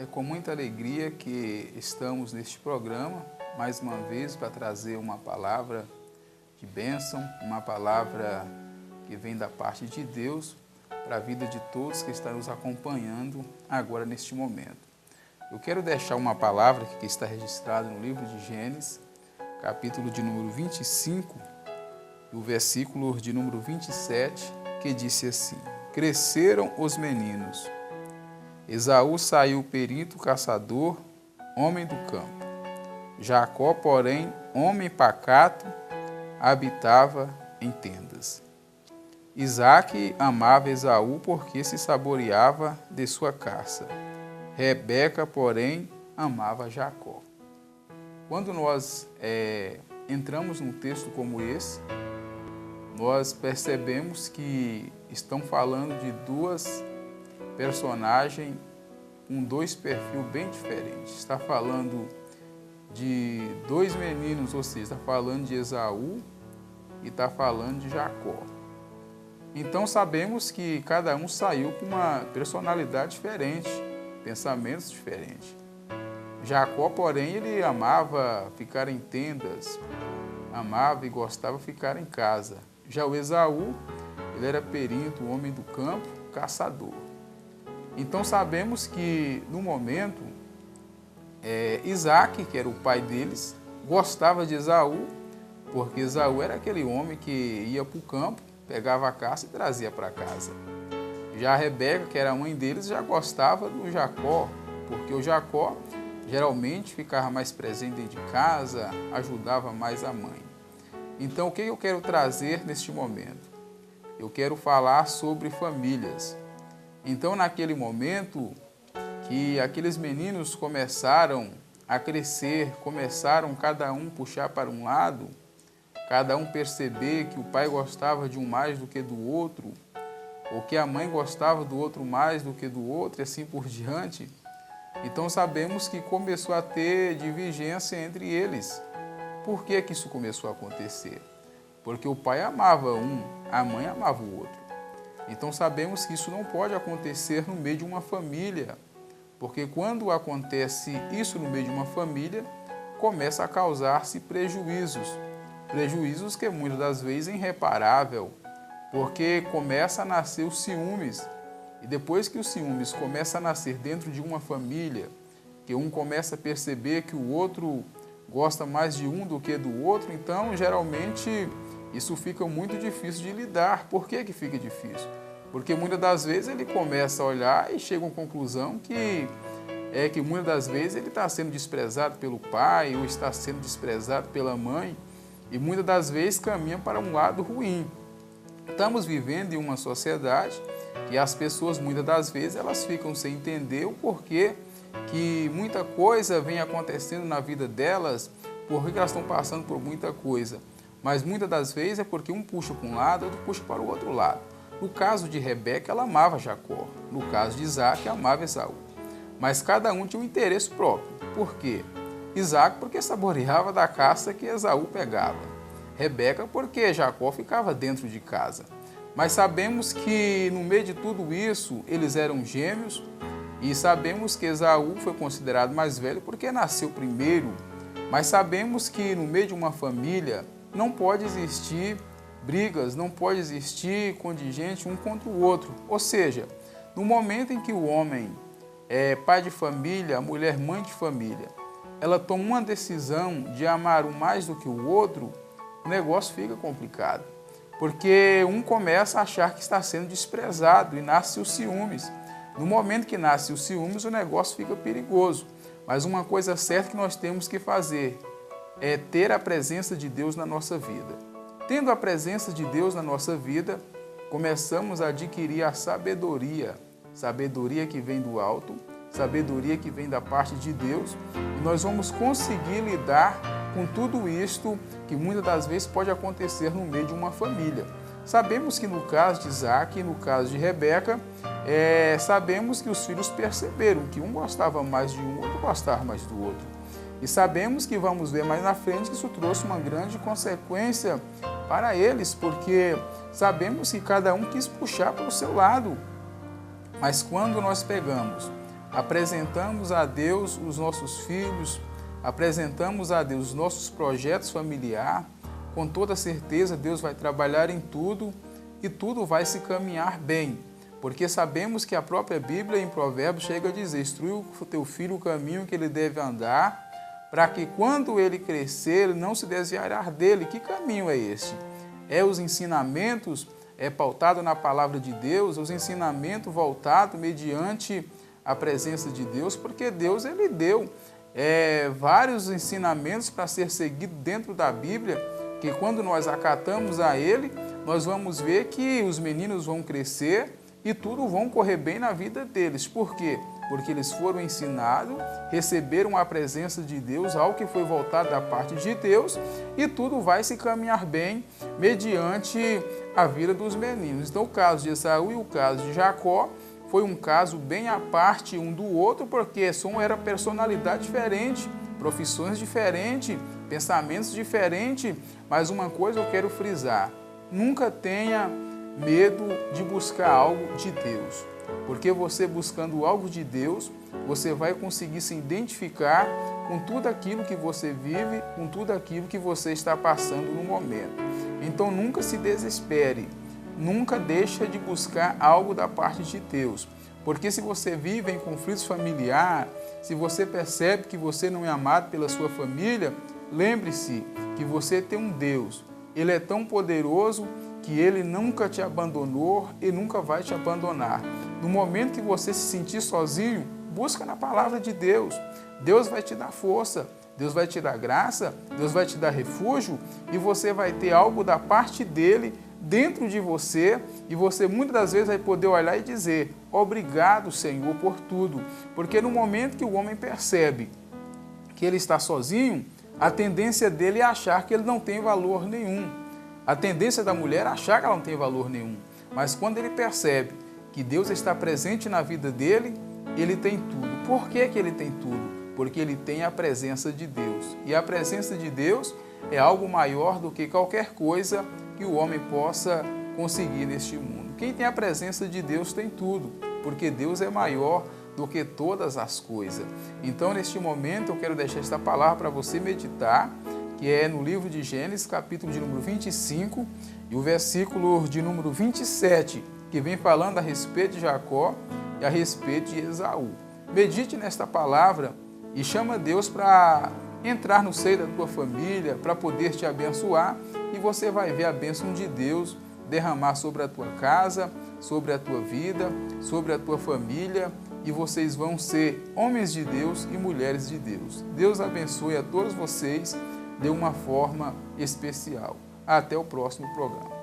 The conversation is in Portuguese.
É com muita alegria que estamos neste programa, mais uma vez, para trazer uma palavra de bênção, uma palavra que vem da parte de Deus para a vida de todos que estão nos acompanhando agora neste momento. Eu quero deixar uma palavra que está registrada no livro de Gênesis, capítulo de número 25, o versículo de número 27, que disse assim: Cresceram os meninos. Esaú saiu perito caçador, homem do campo. Jacó, porém, homem pacato, habitava em tendas. Isaque amava Esaú porque se saboreava de sua caça. Rebeca, porém, amava Jacó. Quando nós entramos num texto como esse, nós percebemos que estão falando de duas personagens com dois perfis bem diferentes. Está falando de dois meninos, ou seja, está falando de Esaú e está falando de Jacó. Então sabemos que cada um saiu com uma personalidade diferente, pensamentos diferentes. Jacó, porém, ele amava ficar em tendas, amava e gostava de ficar em casa. Já o Esaú, ele era perito, homem do campo, caçador. Então sabemos que no momento, Isaque, que era o pai deles, gostava de Esaú, porque Esaú era aquele homem que ia para o campo, pegava a caça e trazia para casa. Já a Rebeca, que era a mãe deles, já gostava do Jacó, porque o Jacó geralmente ficava mais presente dentro de casa, ajudava mais a mãe. Então o que eu quero trazer neste momento? Eu quero falar sobre famílias. Então, naquele momento que aqueles meninos começaram a crescer, começaram cada um puxar para um lado, cada um perceber que o pai gostava de um mais do que do outro, ou que a mãe gostava do outro mais do que do outro, e assim por diante. Então, sabemos que começou a ter divergência entre eles. Por que que isso começou a acontecer? Porque o pai amava um, a mãe amava o outro. Então sabemos que isso não pode acontecer no meio de uma família, porque quando acontece isso no meio de uma família, começa a causar-se prejuízos. Prejuízos que muitas das vezes é irreparável, porque começa a nascer os ciúmes. E depois que os ciúmes começam a nascer dentro de uma família, que um começa a perceber que o outro gosta mais de um do que do outro, então geralmente isso fica muito difícil de lidar. Por que que fica difícil? Porque muitas das vezes ele começa a olhar e chega a uma conclusão que muitas das vezes ele está sendo desprezado pelo pai ou está sendo desprezado pela mãe e muitas das vezes caminha para um lado ruim. Estamos vivendo em uma sociedade que as pessoas muitas das vezes elas ficam sem entender o porquê que muita coisa vem acontecendo na vida delas, porque elas estão passando por muita coisa. Mas muitas das vezes é porque um puxa para um lado, outro puxa para o outro lado. No caso de Rebeca, ela amava Jacó. No caso de Isaque, amava Esaú. Mas cada um tinha um interesse próprio. Por quê? Isaque porque saboreava da caça que Esaú pegava. Rebeca porque Jacó ficava dentro de casa. Mas sabemos que no meio de tudo isso, eles eram gêmeos. E sabemos que Esaú foi considerado mais velho porque nasceu primeiro. Mas sabemos que no meio de uma família não pode existir brigas, não pode existir contingente um contra o outro. Ou seja, no momento em que o homem é pai de família, a mulher mãe de família, ela toma uma decisão de amar um mais do que o outro, o negócio fica complicado. Porque um começa a achar que está sendo desprezado e nasce os ciúmes. No momento que nasce os ciúmes, o negócio fica perigoso. Mas uma coisa certa que nós temos que fazer é ter a presença de Deus na nossa vida. Tendo a presença de Deus na nossa vida, começamos a adquirir a sabedoria. Sabedoria que vem do alto, sabedoria que vem da parte de Deus. E nós vamos conseguir lidar com tudo isto que muitas das vezes pode acontecer no meio de uma família. Sabemos que no caso de Isaque e no caso de Rebeca, sabemos que os filhos perceberam que um gostava mais de um, outro gostava mais do outro. E sabemos que vamos ver mais na frente que isso trouxe uma grande consequência para eles, porque sabemos que cada um quis puxar para o seu lado. Mas quando nós pegamos apresentamos a Deus os nossos filhos, apresentamos a Deus os nossos projetos familiares, com toda certeza Deus vai trabalhar em tudo e tudo vai se caminhar bem. Porque sabemos que a própria Bíblia, em Provérbios, chega a dizer: instrui o teu filho o caminho que ele deve andar, para que quando ele crescer, ele não se desviará dele. Que caminho é este? É os ensinamentos, é pautado na palavra de Deus, os ensinamentos voltados mediante a presença de Deus, porque Deus ele deu vários ensinamentos para ser seguido dentro da Bíblia, que quando nós acatamos a ele, nós vamos ver que os meninos vão crescer e tudo vão correr bem na vida deles. Por quê? Porque eles foram ensinados, receberam a presença de Deus, algo que foi voltado da parte de Deus, e tudo vai se caminhar bem mediante a vida dos meninos. Então o caso de Esaú e o caso de Jacó foi um caso bem à parte um do outro, porque era personalidade diferente, profissões diferentes, pensamentos diferentes, mas uma coisa eu quero frisar: nunca tenha medo de buscar algo de Deus, porque você buscando algo de Deus, você vai conseguir se identificar com tudo aquilo que você vive, com tudo aquilo que você está passando no momento. Então nunca se desespere, nunca deixe de buscar algo da parte de Deus, porque se você vive em conflitos familiares, se você percebe que você não é amado pela sua família, lembre-se que você tem um Deus, Ele é tão poderoso que Ele nunca te abandonou e nunca vai te abandonar. No momento que você se sentir sozinho, busca na palavra de Deus. Deus vai te dar força, Deus vai te dar graça, Deus vai te dar refúgio e você vai ter algo da parte dEle dentro de você e você muitas das vezes vai poder olhar e dizer: obrigado, Senhor, por tudo. Porque no momento que o homem percebe que ele está sozinho, a tendência dele é achar que ele não tem valor nenhum. A tendência da mulher é achar que ela não tem valor nenhum. Mas quando ele percebe que Deus está presente na vida dele, ele tem tudo. Por que que ele tem tudo? Porque ele tem a presença de Deus. E a presença de Deus é algo maior do que qualquer coisa que o homem possa conseguir neste mundo. Quem tem a presença de Deus tem tudo, porque Deus é maior do que todas as coisas. Então, neste momento, eu quero deixar esta palavra para você meditar, que é no livro de Gênesis, capítulo de número 25, e o versículo de número 27, que vem falando a respeito de Jacó e a respeito de Esaú. Medite nesta palavra e chama Deus para entrar no seio da tua família, para poder te abençoar, e você vai ver a bênção de Deus derramar sobre a tua casa, sobre a tua vida, sobre a tua família, e vocês vão ser homens de Deus e mulheres de Deus. Deus abençoe a todos vocês de uma forma especial. Até o próximo programa.